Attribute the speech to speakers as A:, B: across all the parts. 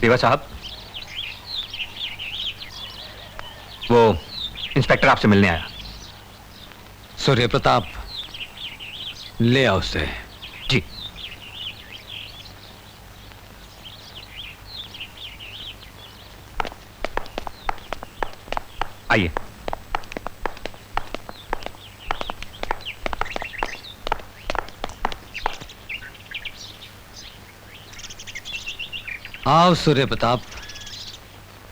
A: देवा साहब, वो इंस्पेक्टर आपसे मिलने आया।
B: सूर्य प्रताप, ले आओ उसे।
A: जी। आइए।
B: आओ सूर्य प्रताप।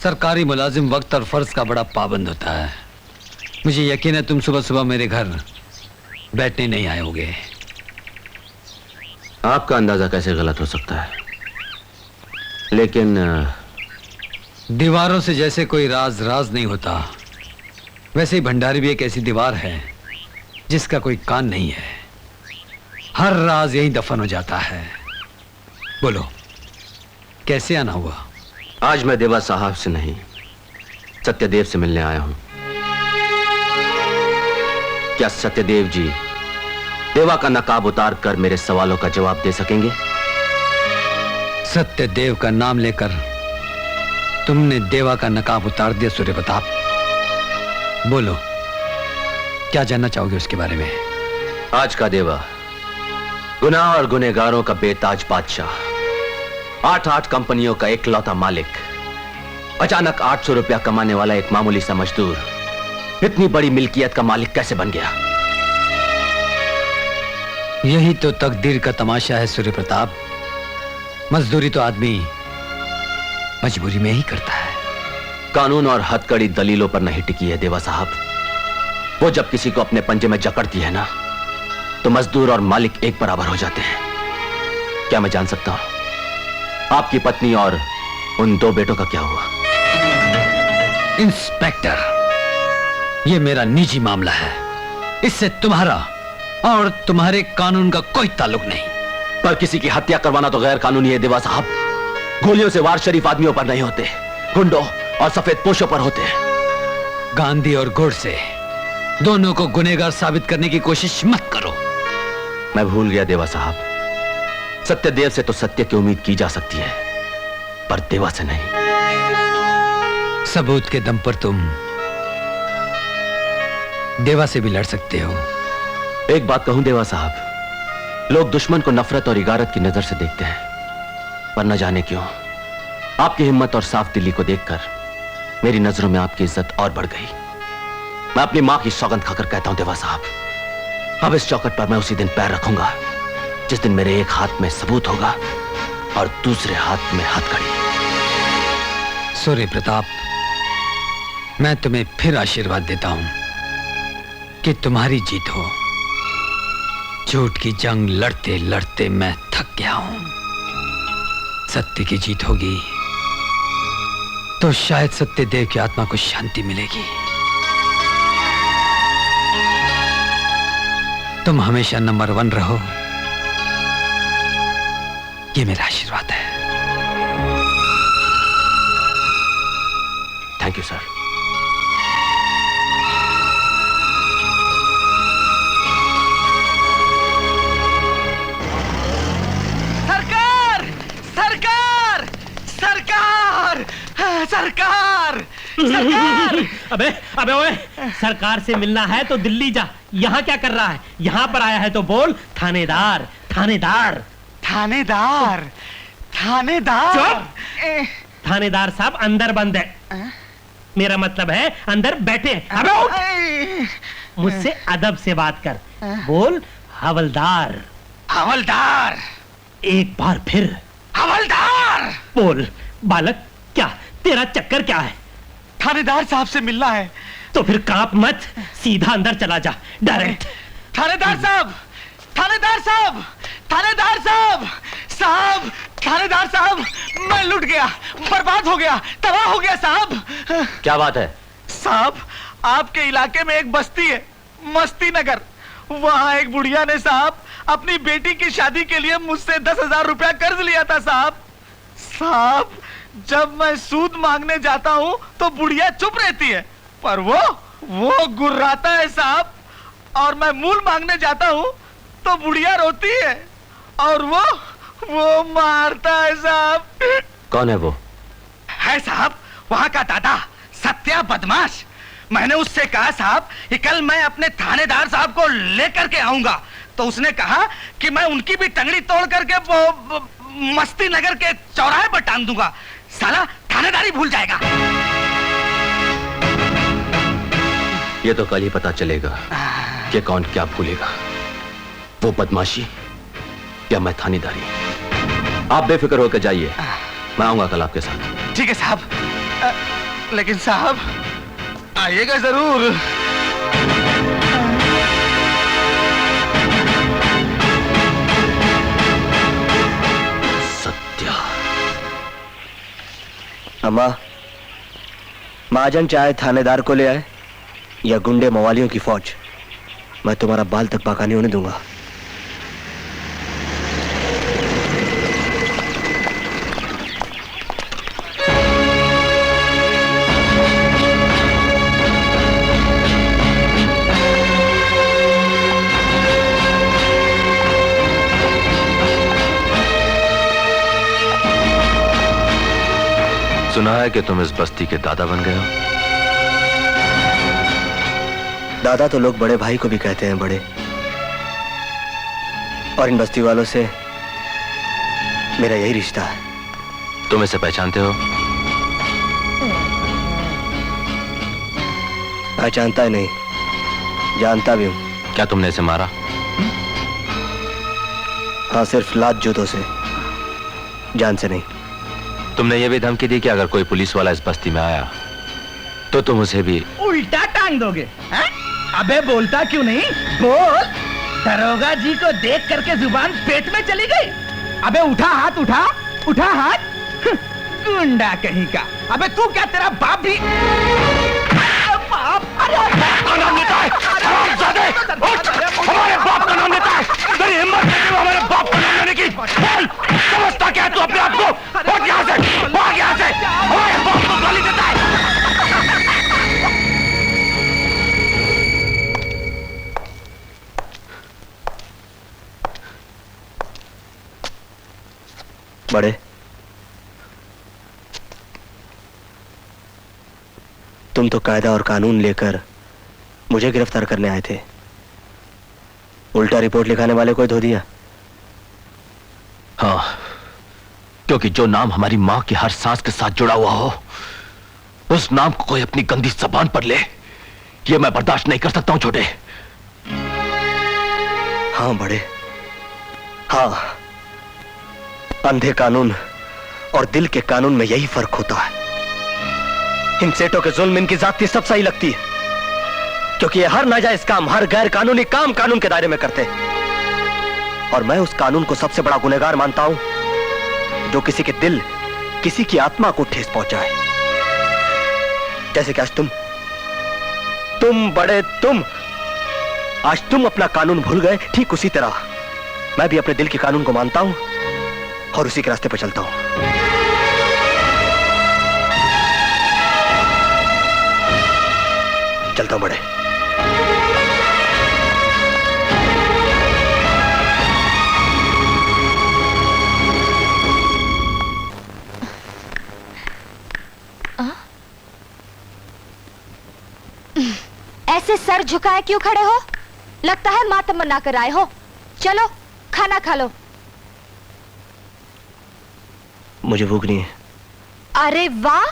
B: सरकारी मुलाजिम वक्त और फर्ज का बड़ा पाबंद होता है। मुझे यकीन है तुम सुबह सुबह मेरे घर बैठने नहीं आए होगे।
C: आपका अंदाजा कैसे गलत हो सकता है, लेकिन
B: दीवारों से जैसे कोई राज राज नहीं होता, वैसे ही भंडारी भी एक ऐसी दीवार है जिसका कोई कान नहीं है। हर राज यहीं दफन हो जाता है। बोलो, कैसे आना हुआ?
C: आज मैं देवा साहब से नहीं, सत्यदेव से मिलने आया हूं। क्या सत्यदेव जी देवा का नकाब उतार कर मेरे सवालों का जवाब दे सकेंगे?
B: सत्यदेव का नाम लेकर तुमने देवा का नकाब उतार दिया सूर्य प्रताप। बोलो, क्या जानना चाहोगे उसके बारे में?
C: आज का देवा गुनाह और गुनहगारों का बेताज बादशाह, 8 कंपनियों का एकलौता मालिक, अचानक 800 रुपया कमाने वाला एक मामूली सा मजदूर इतनी बड़ी मिल्कियत का मालिक कैसे बन गया?
B: यही तो तकदीर का तमाशा है सूर्य प्रताप। मजदूरी तो आदमी मजबूरी में ही करता है।
C: कानून और हथकड़ी दलीलों पर नहीं टिकी है देवा साहब। वो जब किसी को अपने पंजे में जकड़ती है ना, तो मजदूर और मालिक एक बराबर हो जाते हैं। क्या मैं जान सकता हूं आपकी पत्नी और उन 2 बेटों का क्या हुआ?
B: इंस्पेक्टर, ये मेरा निजी मामला है। इससे तुम्हारा और तुम्हारे कानून का कोई ताल्लुक नहीं।
C: पर किसी की हत्या करवाना तो गैर कानूनी है देवा साहब। गोलियों से वार शरीफ आदमियों पर नहीं होते, गुंडों और सफेद पोशों पर होते हैं।
B: गांधी और गोडसे दोनों को गुनहगार साबित करने की कोशिश मत करो।
C: मैं भूल गया देवा साहब, सत्यदेव से तो सत्य की उम्मीद की जा सकती है, पर देवा से नहीं।
B: सबूत के दम पर तुम देवा से भी लड़ सकते हो।
C: एक बात कहूं देवा साहब, लोग दुश्मन को नफरत और इगारत की नजर से देखते हैं, पर न जाने क्यों आपकी हिम्मत और साफ दिली को देखकर मेरी नजरों में आपकी इज्जत और बढ़ गई। मैं अपनी मां की सौगंध खाकर कहता हूं देवा साहब, अब इस चौखट पर मैं उसी दिन पैर रखूंगा जिस दिन मेरे एक हाथ में सबूत होगा और दूसरे हाथ में हथकड़ी।
B: सूर्य प्रताप, मैं तुम्हें फिर आशीर्वाद देता हूं कि तुम्हारी जीत हो। झूठ की जंग लड़ते लड़ते मैं थक गया हूं। सत्य की जीत होगी तो शायद सत्यदेव की आत्मा को शांति मिलेगी। तुम हमेशा नंबर 1 रहो, ये मेरा आशीर्वाद है।
C: Thank you sir.
D: सरकार! सरकार! सरकार! सरकार! सरकार!
E: अबे अबे ओए, सरकार से मिलना है तो दिल्ली जा। यहाँ क्या कर रहा है? यहाँ पर आया है तो बोल। थानेदार, थानेदार,
D: थानेदार, थानेदार।
E: चुप! थानेदार साहब अंदर बंद है। मेरा मतलब है अंदर बैठे हैं। अबे उठ! मुझसे अदब से बात कर। बोल हवलदार।
D: हवलदार!
E: एक बार फिर
D: हवलदार!
E: बोल। बालक, क्या तेरा चक्कर क्या है?
D: थानेदार साहब से मिलना है।
E: तो फिर कांप मत, सीधा अंदर चला जा, डायरेक्ट।
D: थानेदार साहब! थानेदार साहब! थानेदार साहब! साहब! थानेदार साहब! मैं लुट गया, बर्बाद हो गया, तबाह हो गया साहब।
C: क्या बात है?
D: साहब, आपके इलाके में एक बस्ती है, मस्ती नगर। वहाँ एक बुढ़िया ने साहब अपनी बेटी की शादी के लिए मुझसे 10,000 रुपया कर्ज लिया था साहब। साहब, जब मैं सूद मांगने जाता हूँ तो बुढ़िया चुप रहती है, पर वो गुर्राता है साहब। और मैं मूल मांगने जाता हूँ तो बुढ़िया रोती है और वो मारता है साहब।
C: कौन है वो?
D: है साहब, वहाँ का दादा सत्या बदमाश। मैंने उससे कहा साहब कि कल मैं अपने थानेदार साहब को लेकर के आऊंगा, तो उसने कहा कि मैं उनकी भी टंगड़ी तोड़ करके मस्ती नगर के चौराहे पर टांग दूंगा। साला थानेदारी भूल जाएगा।
C: ये तो कल ही पता चलेगा कि कौन क्या भूलेगा, वो बदमाशी या मैं थानेदारी। आप बेफिक्र होकर जाइए, मैं आऊंगा कल आपके साथ।
D: ठीक है साहब, लेकिन साहब आइएगा जरूर।
C: सत्या।
F: अम्मा, महाजन चाहे थानेदार को ले आए या गुंडे मवालियों की फौज, मैं तुम्हारा बाल तक बाका नहीं होने दूंगा।
C: सुना है कि तुम इस बस्ती के दादा बन गए हो।
F: दादा तो लोग बड़े भाई को भी कहते हैं बड़े, और इन बस्ती वालों से मेरा यही रिश्ता है।
C: तुम इसे पहचानते हो?
F: पहचानता ही नहीं, जानता भी हूं।
C: क्या तुमने इसे मारा?
F: हाँ, सिर्फ लात जूतों से, जान से नहीं।
C: तुमने ये भी धमकी दी कि अगर कोई पुलिस वाला इस बस्ती में आया तो तुम उसे भी
D: उल्टा टांग दोगे? हैं? अबे बोलता क्यों नहीं? बोल। दरोगा जी को देख करके जुबान पेट में चली गई। अबे उठा हाथ, उठा उठा हाथ। गुंडा कहीं का। अबे तू क्या, तेरा बाप भी? बाप? अरे बाप का नाम लेता है? हमारे बाप का नाम लेता है? तेरी हिम्मत है हमारे बाप का नाम लेने की? बोल, समझता क्या है तू अपने आप को? भाग यहाँ से, भाग यहाँ से। हमारे बाप को गाली देता है।
F: बड़े, तुम तो कायदा और कानून लेकर मुझे गिरफ्तार करने आए थे, उल्टा रिपोर्ट लिखाने वाले को धो दिया।
C: हाँ, क्योंकि जो नाम हमारी मां की हर सांस के साथ जुड़ा हुआ हो, उस नाम को कोई अपनी गंदी जबान पर ले, ये मैं बर्दाश्त नहीं कर सकता हूं छोटे।
F: हाँ बड़े, हाँ, अंधे कानून और दिल के कानून में यही फर्क होता है। इन सेठों के जुल्म इनकी जाती सब सही लगती है, क्योंकि ये हर नाजायज काम, हर गैर कानूनी काम कानून के दायरे में करते हैं। और मैं उस कानून को सबसे बड़ा गुनहगार मानता हूं जो किसी के दिल, किसी की आत्मा को ठेस पहुंचाए। जैसे कि आज तुम बड़े, आज तुम अपना कानून भूल गए, ठीक उसी तरह मैं भी अपने दिल के कानून को मानता हूं और उसी के रास्ते पर चलता हूं। चलता हूं बड़े।
G: ऐसे सर झुकाए क्यों खड़े हो? लगता है माँ तमन्ना कर आए हो। चलो खाना खा लो।
F: मुझे भूख नहीं है।
G: अरे वाह,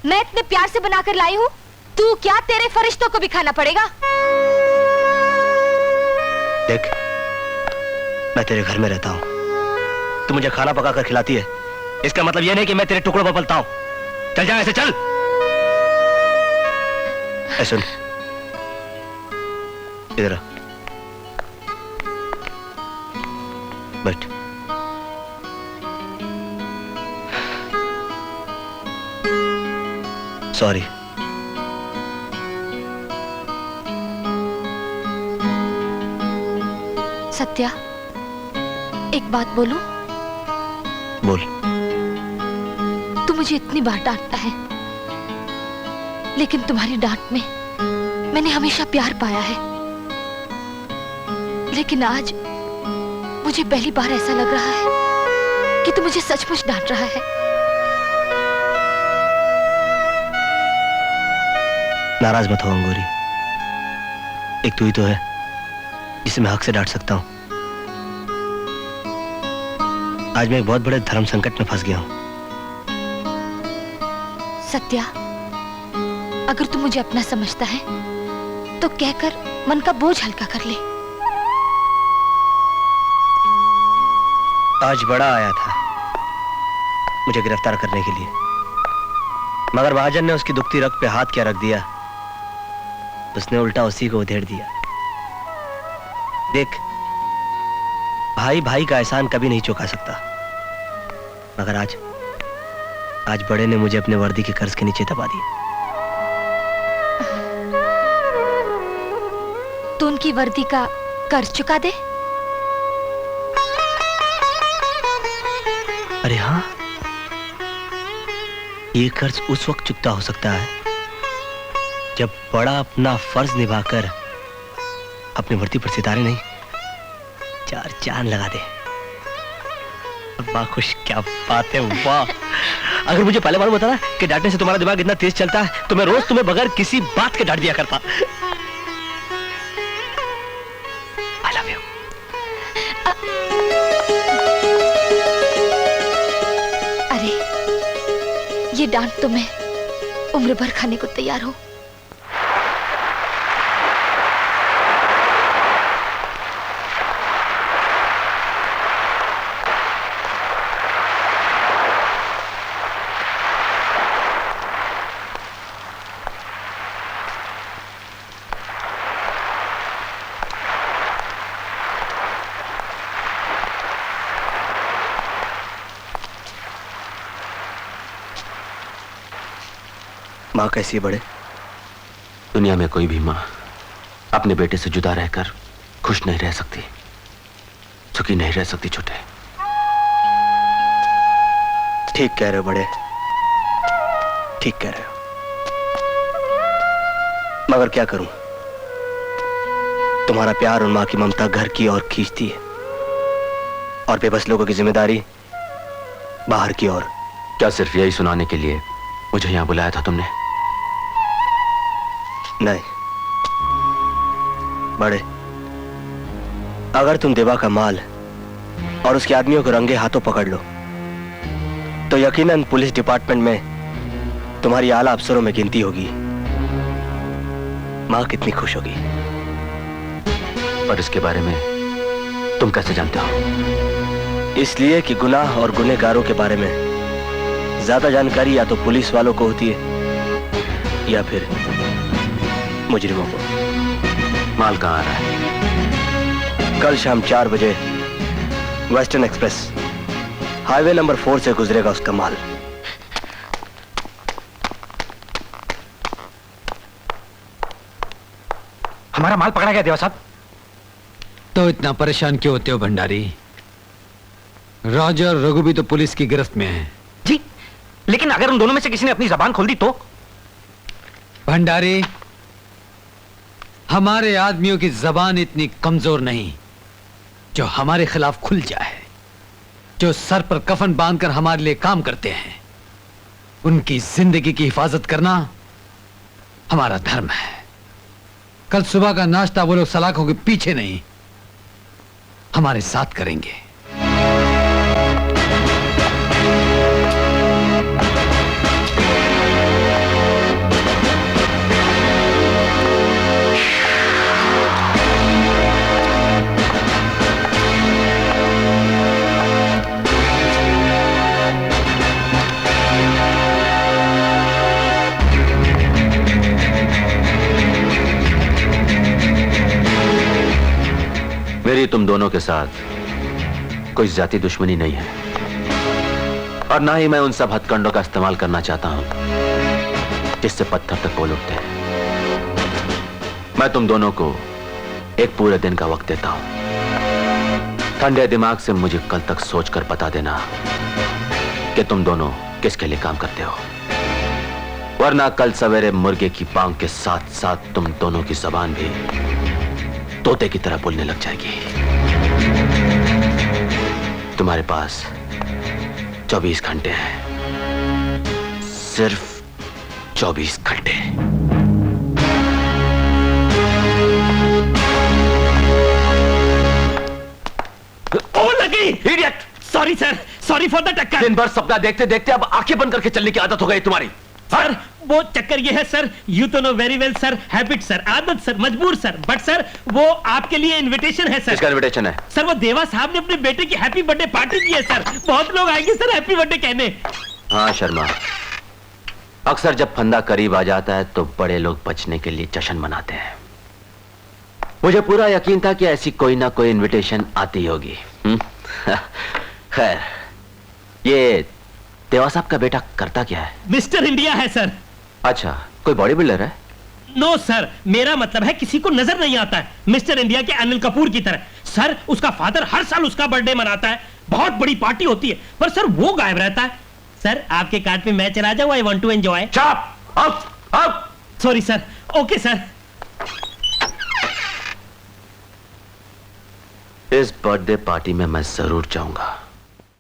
G: मैं इतने प्यार से बनाकर लाई हूँ। तू क्या, तेरे फरिश्तों को भी खाना पड़ेगा।
F: देख, मैं तेरे घर में रहता हूँ, तू मुझे खाना पका कर खिलाती है, इसका मतलब यह नहीं कि मैं तेरे टुकड़ों पर पलता हूँ। चल जा, ऐसे चल। ऐ सुन, इधर आ, बैठ। सॉरी।
G: सत्या, एक बात बोलूं?
F: बोल।
G: तू मुझे इतनी बार डांटता है, लेकिन तुम्हारी डांट में मैंने हमेशा प्यार पाया है। लेकिन आज मुझे पहली बार ऐसा लग रहा है कि तू मुझे सचमुच डांट रहा है।
F: नाराज मत हो अंगूरी। एक तू ही तो है जिसे मैं हक से डांट सकता हूं। आज मैं एक बहुत बड़े धर्म संकट में फंस गया हूं।
G: सत्या, अगर तू मुझे अपना समझता है तो कहकर मन का बोझ हल्का कर ले।
F: आज बड़ा आया था मुझे गिरफ्तार करने के लिए, मगर महाजन ने उसकी दुखती रग पे हाथ क्या रख दिया, उसने उल्टा उसी को उधेड़ दिया। देख, भाई भाई का एहसान कभी नहीं चुका सकता, मगर आज बड़े ने मुझे अपने वर्दी के कर्ज के नीचे दबा दिया।
G: तू उनकी वर्दी का कर्ज चुका दे।
F: अरे हाँ, ये कर्ज उस वक्त चुकता हो सकता है जब बड़ा अपना फर्ज निभाकर अपनी वर्दी पर सितारे नहीं 4 चांद लगा दे। वाह खुश, क्या बात है, वाह। अगर मुझे पहले मालूम होता ना कि डांटने से तुम्हारा दिमाग इतना तेज चलता है तो मैं रोज तुम्हें बगैर किसी बात के डांट दिया करता। I love you.
G: अरे ये डांट तो मैं उम्र भर खाने को तैयार हूं।
F: माँ कैसी है बड़े?
C: दुनिया में कोई भी माँ अपने बेटे से जुदा रहकर खुश नहीं रह सकती, सुखी नहीं रह सकती छोटे।
F: ठीक कह रहे हो बड़े, ठीक कह रहे हो, मगर क्या करूं, तुम्हारा प्यार और माँ की ममता घर की ओर खींचती है और बेबस लोगों की जिम्मेदारी बाहर की ओर।
C: क्या सिर्फ यही सुनाने के लिए मुझे यहां बुलाया था तुमने?
F: नहीं बड़े, अगर तुम देवा का माल और उसके आदमियों को रंगे हाथों पकड़ लो तो यकीनन पुलिस डिपार्टमेंट में तुम्हारी आला अफसरों में गिनती होगी। माँ कितनी खुश होगी।
C: पर इसके बारे में तुम कैसे जानते हो?
F: इसलिए कि गुनाह और गुनहगारों के बारे में ज्यादा जानकारी या तो पुलिस वालों को होती है या फिर मुजरिमों को।
C: माल कहाँ आ रहा है?
F: कल शाम 4 बजे वेस्टर्न एक्सप्रेस हाईवे नंबर 4 से गुजरेगा उसका माल।
A: हमारा माल पकड़ा गया देवा साहब।
B: तो इतना परेशान क्यों होते हो भंडारी? राजा और रघु भी तो पुलिस की गिरफ्त में हैं।
A: जी, लेकिन अगर उन दोनों में से किसी ने अपनी जबान खोल दी तो?
B: भंडारी, हमारे आदमियों की जबान इतनी कमजोर नहीं जो हमारे खिलाफ खुल जाए। जो सर पर कफन बांधकर हमारे लिए काम करते हैं, उनकी जिंदगी की हिफाजत करना हमारा धर्म है। कल सुबह का नाश्ता वो लोग सलाखों के पीछे नहीं, हमारे साथ करेंगे।
C: मेरी तुम दोनों के साथ कोई जाति दुश्मनी नहीं है और ना ही मैं उन सब हथकंडों का इस्तेमाल करना चाहता हूं जिससे पत्थर तक बोल उठते हैं। मैं तुम दोनों को एक पूरे दिन का वक्त देता हूं। ठंडे दिमाग से मुझे कल तक सोचकर बता देना कि तुम दोनों किसके लिए काम करते हो, वरना कल सवेरे मुर्गे की पांव के साथ साथ तुम दोनों की जबान भी तोते की तरह बोलने लग जाएगी। तुम्हारे पास 24 घंटे हैं, सिर्फ 24 घंटे।
E: लग गई।
C: Idiot!
E: Sorry sir, sorry for the टक्कर।
C: दिन भर सपना देखते देखते अब आंखें बंद करके चलने की आदत हो गई तुम्हारी।
E: सर वो चक्कर ये है सर, यू तो know very well sir, habit sir, आदत सर, मजबूर सर, बट सर वो आपके लिए इनविटेशन है सर।
C: किसका इनविटेशन है?
E: सर वो देवा साहब ने अपने बेटे की हैप्पी बर्थडे पार्टी की है सर, बहुत लोग आएंगे सर हैप्पी बर्थडे कहने।
C: हाँ शर्मा, अक्सर जब फंदा करीब आ जाता है तो बड़े लोग बचने के लिए जश्न मनाते हैं। मुझे पूरा यकीन था कि ऐसी कोई ना कोई इनविटेशन आती होगी। खैर, ये देवा साहब का बेटा करता क्या है?
E: मिस्टर इंडिया है सर।
C: अच्छा, कोई बॉडी बिल्डर है?
E: नो सर, मेरा मतलब है किसी को नजर नहीं आता है, मिस्टर इंडिया के अनिल कपूर की तरह। सर उसका फादर हर साल उसका बर्थडे मनाता है, बहुत बड़ी पार्टी होती है, पर सर वो गायब रहता है। सर आपके कार्ड पे मैं चला जाऊं, I want to enjoy. Sorry sir. Okay sir.
C: इस बर्थडे पार्टी में मैं जरूर जाऊंगा।